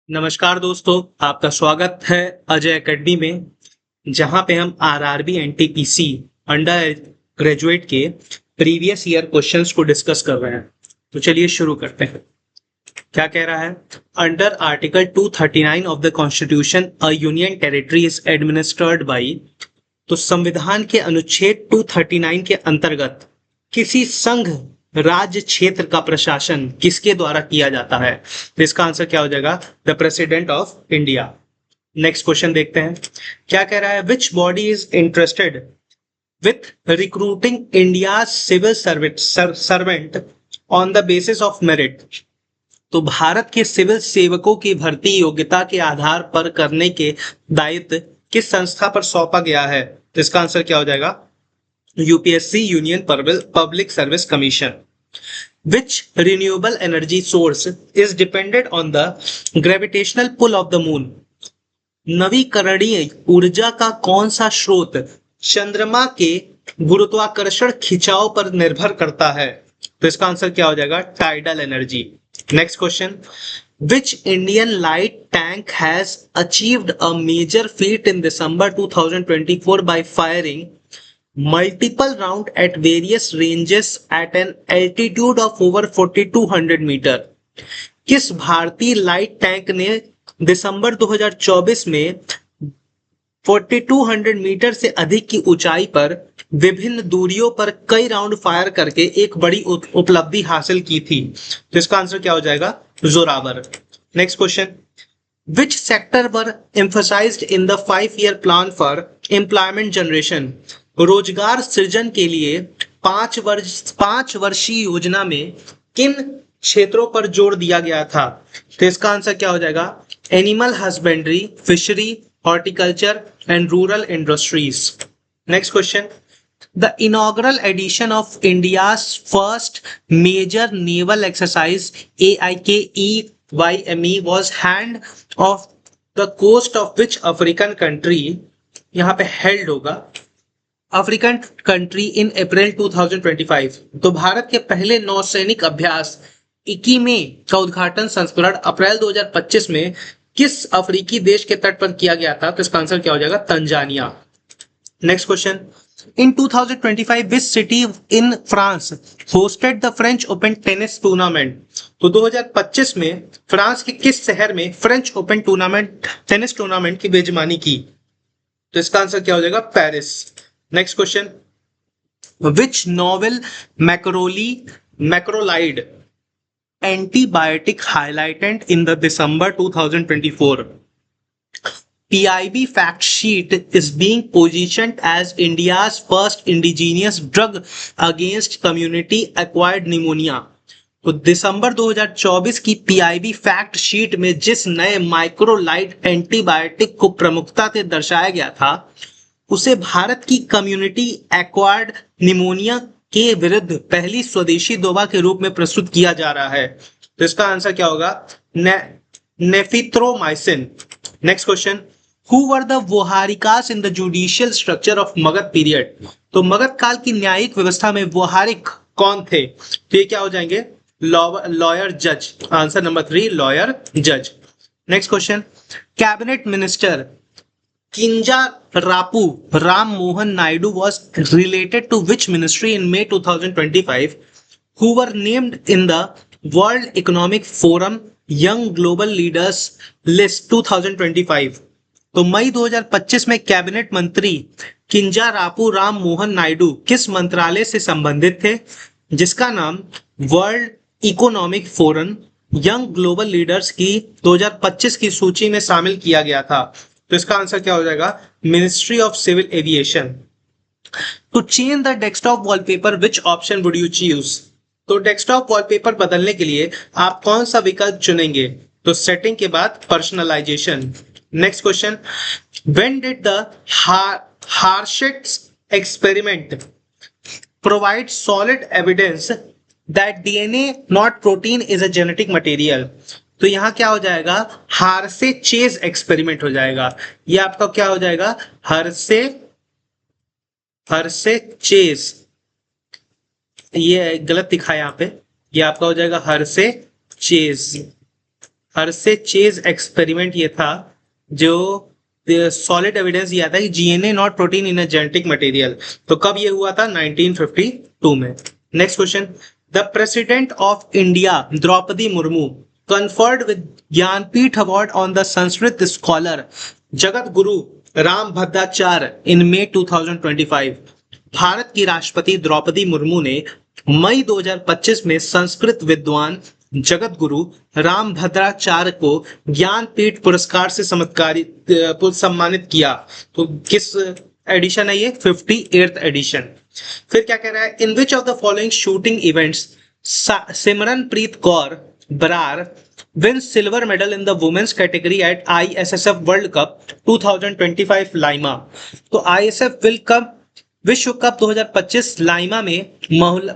नमस्कार दोस्तों, आपका स्वागत है अजय एकेडमी में। जहां पे हम आरआरबी एनटीपीसी अंडर ग्रेजुएट के प्रीवियस ईयर क्वेश्चंस को डिस्कस कर रहे हैं। तो चलिए शुरू करते हैं। क्या कह रहा है? Under article 239 of the constitution a union territory is administered by. तो संविधान के अनुच्छेद 239 के अंतर्गत किसी संघ राज्य क्षेत्र का प्रशासन किसके द्वारा किया जाता है? तो इसका आंसर क्या हो जाएगा? The president of India. Next question देखते हैं। क्या कह रहा है? Which body is interested with recruiting India civil servant on the basis of merit. तो भारत के सिविल सेवकों की भर्ती योग्यता के आधार पर करने के दायित्व किस संस्था पर सौंपा गया है? तो इसका आंसर क्या हो जाएगा? UPSC, union public service commission. Which renewable energy source is dependent on the gravitational pull of the moon? नवीकरणीय ऊर्जा का कौन सा स्रोत चंद्रमा के गुरुत्वाकर्षण खिंचाव पर निर्भर करता है? तो इसका आंसर क्या हो जाएगा? Tidal energy. Next question. Which Indian light tank has achieved a major feat in December 2024 by firing multiple round at various ranges at an altitude of over 4200 metre? किस भारतीय लाइट टैंक ने दिसंबर 2024 में 4200 metre से अधिक की ऊंचाई पर विभिन्न दूरियों पर कई राउंड फायर करके एक बड़ी उपलब्धि हासिल की थी? तो इसका आंसर क्या हो जाएगा? Zorawar. Next question. Which sector were emphasized in the 5-year plan for employment generation? रोजगार सृजन के लिए 5 वर्षीय योजना में किन क्षेत्रों पर जोर दिया गया था? तो इसका आंसर क्या हो जाएगा? Animal husbandry, fishery, horticulture and rural industries. Next question. The inaugural edition of India's first major naval exercise AIKEYME was hand off the coast of which African country? यहाँ पे held होगा अफ्रीकन कंट्री इन अप्रैल 2025। तो भारत के पहले नौसैनिक अभ्यास 21 मई का उद्घाटन संस्करण अप्रैल 2025 में किस अफ्रीकी देश के तट पर किया गया था? तो इसका आंसर क्या हो जाएगा? Tanzania. Next question. In 2025, which city in France hosted the French Open tennis tournament? तो 2025 में फ्रांस के किस शहर में फ्रेंच ओपन टेनिस टूर्नामेंट की मेजबानी की? तो इसका आंसर क्या हो जाएगा? Paris. Next question. Which novel macrolide antibiotic highlighted in the December 2024 PIB fact sheet is being positioned as India's first indigenous drug against community acquired pneumonia? तो दिसंबर 2024 की पीआईबी फैक्ट शीट में जिस नए माइक्रोलाइड एंटीबायोटिक को प्रमुखता से दर्शाया गया था उसे भारत की कम्युनिटी एक्वायर्ड निमोनिया के विरुद्ध पहली स्वदेशी दवा के रूप में प्रस्तुत किया जा रहा है। तो इसका आंसर क्या होगा? नेफिथ्रोमाइसिन। Next question. Who were the Voharikas in the judicial structure of Magadha period? तो मगध काल की न्यायिक व्यवस्था में वोहारिक कौन थे? तो ये क्या हो जाएंगे? लॉयर जज। आंसर नंबर 3, लॉयर जज। Next question. Cabinet minister Kinjarapu Ram Mohan Naidu was related to which ministry in May 2025 who were named in the World Economic Forum Young Global Leaders List 2025? तो मई 2025 में कैबिनेट मंत्री किंजारापू राम मोहन नायडू किस मंत्रालय से संबंधित थे जिसका नाम world economic forum young global leaders की 2025 की सूची में शामिल किया गया था? तो इसका आंसर क्या हो जाएगा? Ministry of civil aviation. To change the desktop wallpaper which option would you choose? तो डेस्कटॉप वॉलपेपर बदलने के लिए आप कौन सा विकल्प चुनेंगे? तो सेटिंग के बाद personalization. Next question. When did the Hershey experiment provide solid evidence that DNA not protein is a genetic material? तो यहां क्या हो जाएगा? हार्से चेज एक्सपेरिमेंट हो जाएगा। ये आपका क्या हो जाएगा? Hershey Chase. ये गलत दिखा यहां पे, ये आपका हो जाएगा Hershey Chase. Hershey Chase experiment ये था जो सॉलिड एविडेंस दिया था कि DNA not protein in a genetic material. तो कब ये हुआ था? 1952 में। Next question, the president of India Draupadi Murmu conferred with Jnanpith award on the Sanskrit scholar Jagat Guru Ram Bhadracharya in May 2025। Bharat की राष्ट्रपति द्रौपदी मुर्मू ने मई 2025 में संस्कृत विद्वान जगत गुरु राम भद्राचार्य को ज्ञानपीठ पुरस्कार से सम्मानित किया। तो किस एडिशन है ये? 58th addition. फिर क्या कह रहा है? In which of the following shooting events Simranpreet Kaur Brar wins silver medal in the women's category at ISSF World Cup 2025 लाइमा। तो ISF वर्ल्ड कप विश्व कप 2025 लाइमा में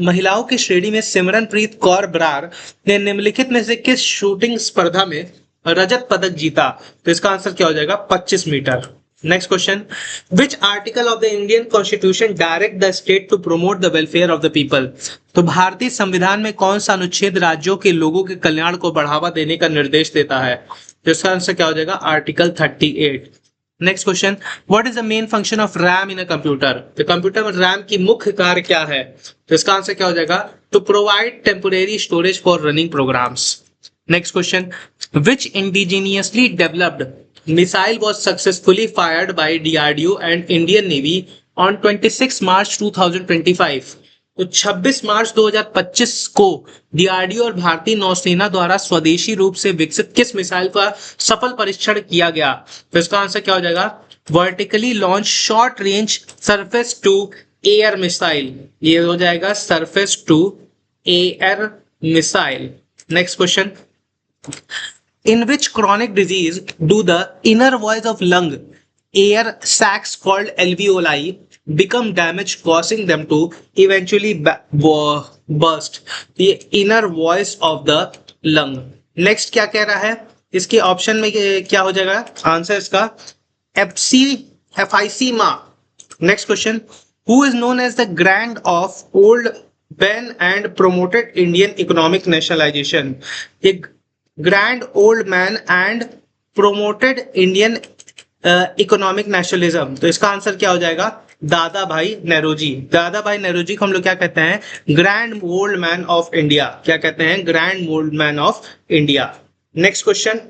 महिलाओं की श्रेणी में सिमरनप्रीत कौर बरार ने निम्नलिखित में से किस शूटिंग स्पर्धा में रजत पदक जीता? तो इसका आंसर क्या हो जाएगा? 25 metre. Next question, which article of the Indian constitution direct the state to promote the welfare of the people? तो भारतीय संविधान में कौन सा अनुच्छेद राज्यों के लोगों के कल्याण को बढ़ावा देने का निर्देश देता है? तो इसका आंसर क्या हो जाएगा? Article 38। Next question, what is the main function of RAM in a computer? तो कंप्यूटर में रैम की मुख्य कार्य क्या है? तो इसका आंसर क्या हो जाएगा? To provide temporary storage for running programs. Next question, which indigenously developed missile was successfully fired by DRDO and Indian Navy on 26 March 2025। तो 26 मार्च 2025 को DRDO और भारतीय नौसेना द्वारा स्वदेशी रूप से विकसित किस मिसाइल का सफल परीक्षण किया गया? तो इसका आंसर क्या हो जाएगा? Vertically launch short range surface to air missile. ये हो जाएगा surface to air missile. Next question, in which chronic disease do the inner walls of lung air sacs called alveoli become damaged, causing them to eventually burst? the inner walls of the lung। Next क्या कह रहा है? इसके option में क्या हो जाएगा answer इसका? Emphysema. Next question, who is known as the grand of old ban and promoted Indian economic nationalization? Grand old man and promoted Indian economic nationalism. तो इसका आंसर क्या हो जाएगा? दादा भाई नेहरूजी। दादा भाई नेहरूजी को हम लोग क्या कहते हैं? Grand old man of India. क्या कहते हैं? Grand old man of India. Next question,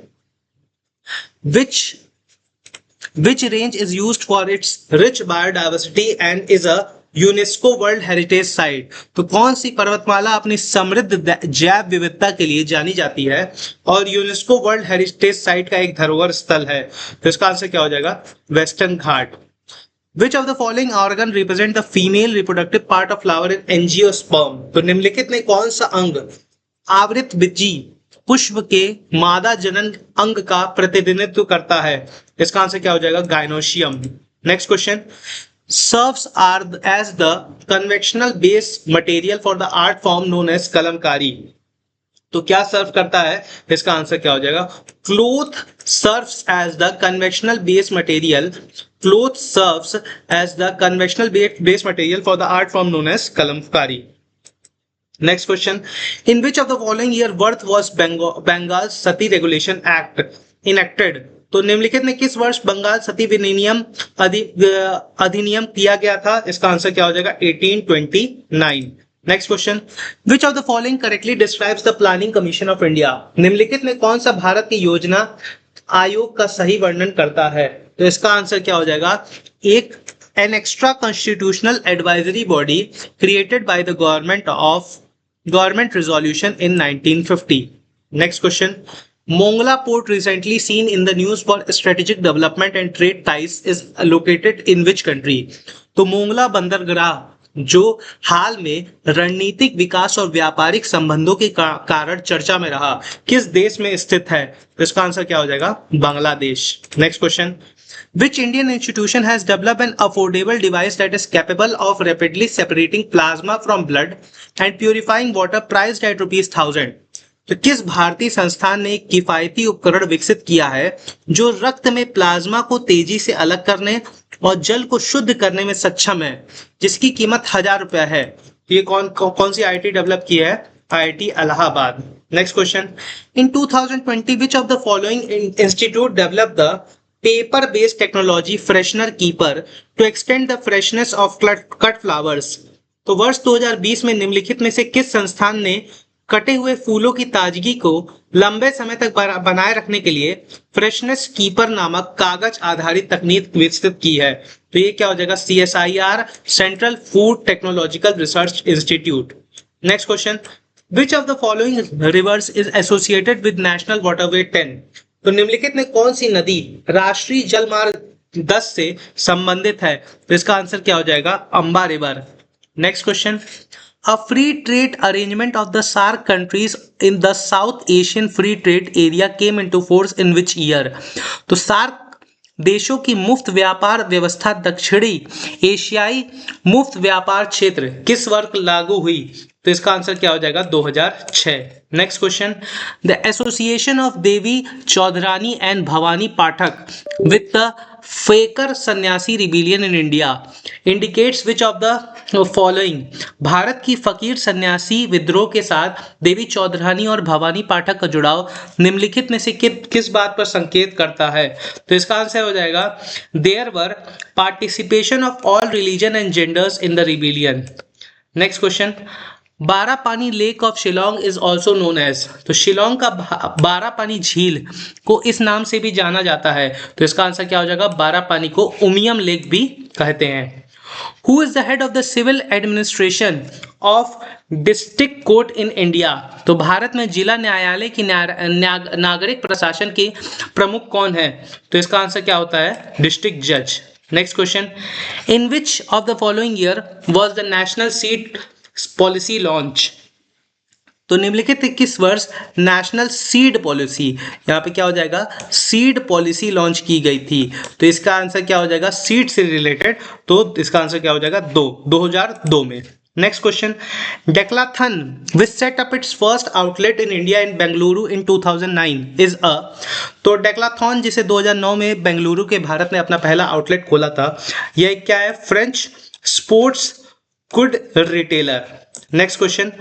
which range is used for its rich biodiversity and is a UNESCO world heritage site? तो कौन सी पर्वतमाला अपनी समृद्ध जैव विविधता के लिए जानी जाती है और यूनेस्को वर्ल्ड हेरिटेज साइट का एक धरोहर स्थल है? तो इसका आंसर क्या हो जाएगा? Western Ghat. Which of the following organ represent the female reproductive part of flower in angiosperm? तो निम्नलिखित में कौन सा अंग आवृत बीजी पुष्प के मादा जनन अंग का प्रतिनिधित्व करता है? इसका आंसर क्या हो जाएगा? Gynoecium. Next question, serves are as the conventional base material for the art form known as Kalamkari. तो क्या सर्व करता है? इसका आंसर क्या हो जाएगा? Cloth serves as the conventional base material. Cloth serves as the conventional base material for the art form known as Kalamkari. Next question, in which of the following year worth was Bengal sati regulation act enacted? तो निम्नलिखित में किस वर्ष बंगाल सती विनियम अधिनियम किया गया था? इसका आंसर क्या हो जाएगा? 1829। Next question, which of the following correctly describes the planning commission of India? निम्नलिखित में कौन सा भारत की योजना आयोग का सही वर्णन करता है? तो इसका आंसर क्या हो जाएगा? एक an extra constitutional advisory body created by the government resolution in 1950। Next question, Mongla port recently seen in the news for strategic development and trade ties is located in which country? तो मोंगला बंदरगाह जो हाल में रणनीतिक विकास और व्यापारिक संबंधों के कारण चर्चा में रहा, किस देश में स्थित है? इसका आंसर क्या हो जाएगा? Bangladesh. Next question, which Indian institution has developed an affordable device that is capable of rapidly separating plasma from blood and purifying water priced at ₹1000? तो किस भारतीय संस्थान ने एक किफायती उपकरण विकसित किया है जो रक्त में प्लाज्मा को तेजी से अलग करने और जल को शुद्ध करने में सक्षम है, जिसकी कीमत ₹1000 है? ये कौन सी आईटी डेवलप की है? IIT Allahabad. Next question, in 2020 which of the following institute develop the paper based technology freshener keeper to extend the freshness of cut flowers. तो वर्ष 2020 में निम्नलिखित में से किस संस्थान ने कटे हुए फूलों की ताजगी को लंबे समय तक बनाए रखने के लिए फ्रेशनेस कीपर नामक कागज आधारित तकनीक विकसित की है? तो ये क्या हो जाएगा? CSIR, central food technological research institute. Next question, which of the following rivers is associated with national waterway 10? तो निम्नलिखित में कौन सी नदी राष्ट्रीय जलमार्ग 10 से संबंधित है? तो इसका आंसर क्या हो जाएगा? Amba river. Next question, A free trade arrangement of the SAARC countries in the South Asian Free Trade Area came into force in which year? तो SAARC देशों की मुफ्त व्यापार व्यवस्था दक्षिणी एशियाई मुफ्त व्यापार क्षेत्र किस वर्ष लागू हुई? तो इसका आंसर क्या हो जाएगा? 2006। Next question, the association of Devi Chaudhurani and Bhavani Pathak with the fakir sannyasi rebellion in India indicates which of the following? Bharat की फकीर सन्यासी विद्रोह के साथ देवी चौधरानी और भवानी पाठक का जुड़ाव निम्नलिखित में से किस बात पर संकेत करता है? तो इसका आंसर हो जाएगा there were participation of all religion and genders in the rebellion. Next question, Barapani lake of Shillong is also known as? तो शिलोंग का बारापानी झील को इस नाम से भी जाना जाता है। तो इसका आंसर क्या हो जाएगा? बारापानी को उमियम लेक भी कहते हैं। Who is the head of the civil administration of district court in India? तो भारत में जिला न्यायालय की नागरिक प्रशासन के प्रमुख कौन है? तो इसका आंसर क्या होता है? डिस्ट्रिक्ट जज। Next question, in which of the following year was the national seed policy launch? तो निम्नलिखित किस वर्ष नेशनल सीड पॉलिसी, यहाँ पे क्या हो जाएगा? सीड पॉलिसी लॉन्च की गई थी। तो इसका आंसर क्या हो जाएगा? सीड से रिलेटेड, तो इसका आंसर क्या हो जाएगा? 2002 में। Next question, Decathlon which set up its first outlet in India in Bengaluru in 2009 is a? तो डेक्लाथन जिसे 2009 में बेंगलुरु के भारत ने अपना पहला आउटलेट खोला था, यह क्या है? French sports good retailer. Next question,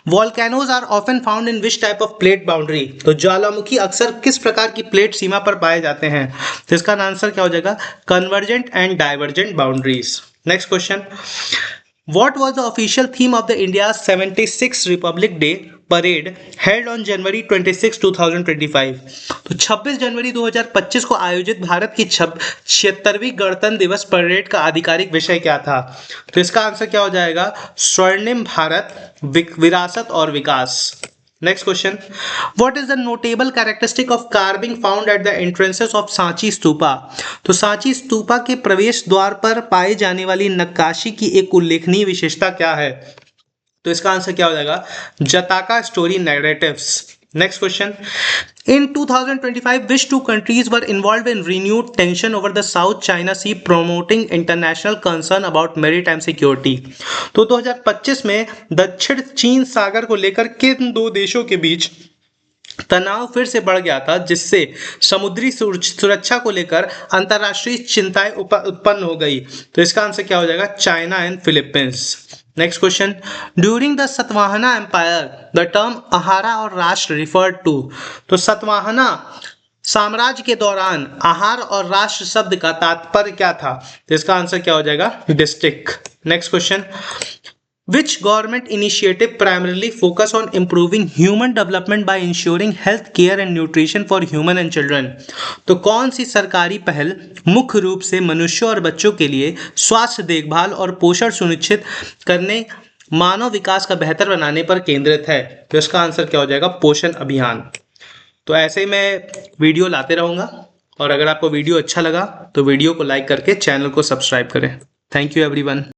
volcanoes are often found in which type of plate boundary? तो ज्वालामुखी अक्सर किस प्रकार की प्लेट सीमा पर पाए जाते हैं? तो इसका आंसर क्या हो जाएगा? Convergent and divergent boundaries. Next question, What was the official theme of the India's 76th Republic Day parade held on January 26, 2025? तो 26 जनवरी 2025 को आयोजित भारत की 76वीं गणतंत्र दिवस परेड का आधिकारिक विषय क्या था? तो इसका आंसर क्या हो जाएगा? स्वर्णिम भारत, विरासत और विकास। Next question, what is the notable characteristic of carving found at the entrances of Sanchi stupa? तो सांची स्तूपा के प्रवेश द्वार पर पाई जाने वाली नक्काशी की एक उल्लेखनीय विशेषता क्या है? तो इसका आंसर क्या हो जाएगा? Jataka story narratives. Next question, in 2025 which two countries were involved in renewed tension over the South China Sea promoting international concern about maritime security? तो 2025 में दक्षिण चीन सागर को लेकर किन दो देशों के बीच तनाव फिर से बढ़ गया था, जिससे समुद्री सुरक्षा को लेकर अंतरराष्ट्रीय चिंताएं उत्पन्न हो गई? तो इसका आंसर क्या हो जाएगा? China and Philippines. Next question, during the Satavahana empire the term ahara और राष्ट्र रिफर्ड टू? तो सतवाहना साम्राज्य के दौरान आहार और राष्ट्र शब्द का तात्पर्य क्या था? तो इसका आंसर क्या हो जाएगा? District. Next question, which government initiative primarily focus on improving human development by ensuring health care and nutrition for human and children? तो कौन सी सरकारी पहल मुख्य रूप से मनुष्यों और बच्चों के लिए स्वास्थ्य देखभाल और पोषण सुनिश्चित करने, मानव विकास का बेहतर बनाने पर केंद्रित है? तो इसका आंसर क्या हो जाएगा? पोषण अभियान। तो ऐसे ही मैं वीडियो लाते रहूँगा, और अगर आपको वीडियो अच्छा लगा तो वीडियो को लाइक करके चैनल को सब्सक्राइब करें। Thank you everyone.